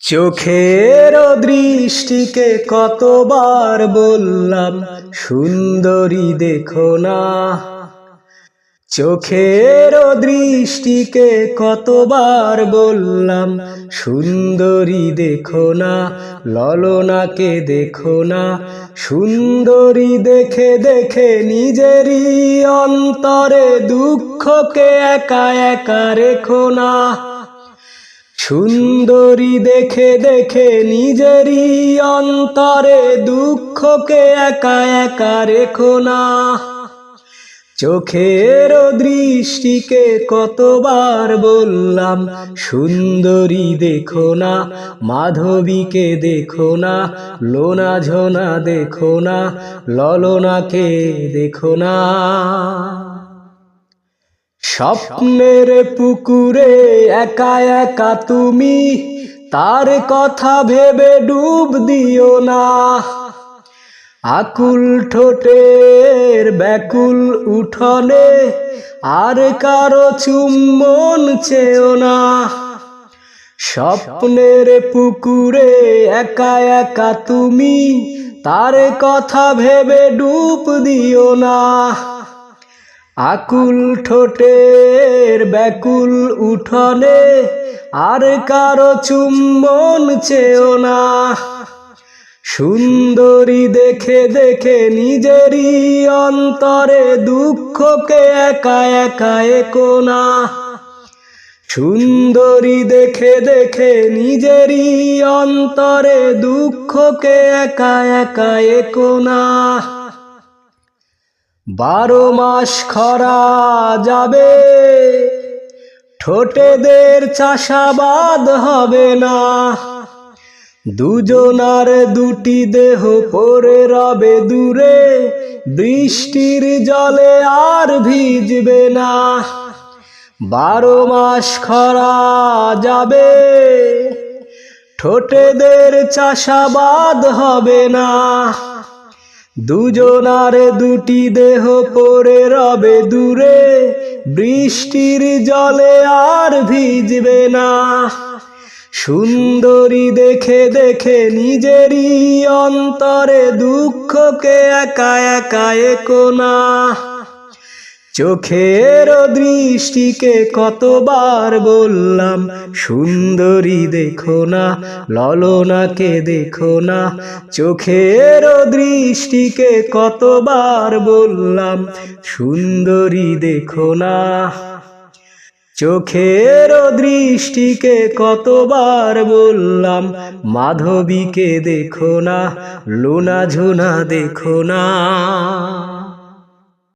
চোখের দৃষ্টিকে কতবার বললাম সুন্দরী দেখো না। চোখের দৃষ্টিকে কতবার বললাম সুন্দরী দেখো না। ললনাকে দেখো না, সুন্দরী দেখে দেখে নিজেরই অন্তরে দুঃখকে একা একা রেখো না। সুন্দরী দেখে দেখে নিজেরই অন্তরে দুঃখকে একা একা রেখো না। চোখের দৃষ্টিকে কতবার বললাম সুন্দরী দেখো না। মাধবীকে দেখো না, লোনা ঝোনা দেখো না, ললনাকে দেখো না। স্বপ্নের পুকুরে একা একা তুমি, তার কথা ভেবে ডুব দিও না। আকুল ঠোঁটের ব্যাকুল উঠোনে আর কারো চুম্বন চেও না। স্বপ্নের পুকুরে একা একা তুমি, তার কথা ভেবে ডুব দিও না। আকুল ঠোঁটের ব্যাকুল উঠোনে আর কারো চুম্বন চেও না। সুন্দরী দেখে দেখে নিজেরই অন্তরে দুঃখকে একা একা একো না। সুন্দরী দেখে দেখে নিজেরই অন্তরে দুঃখকে একা একা একো না। 12 মাস খরা যাবে, ঠোঁটেদের চাষাবাদ হবে না। দুজনার দুটি দেহ পড়ে রবে দূরে, বৃষ্টির জলে আর ভিজবে না। 12 মাস খরা যাবে, ঠোঁটেদের চাষাবাদ হবে না। দুজনার দুটি দেহ পড়ে রবে দূরে, বৃষ্টির জলে আর ভিজবে না। সুন্দরী দেখে দেখে নিজেরই অন্তরে দুঃখকে একা একা একো না। চোখের দৃষ্টিকে কতবার বললাম সুন্দরী দেখো না, ললনাকে দেখো না। চোখের দৃষ্টিকে কতবার বললাম সুন্দরী দেখো না। চোখের দৃষ্টিকে কতবার বললাম মাধবীকে দেখো না, লোনা ঝোনা দেখো না।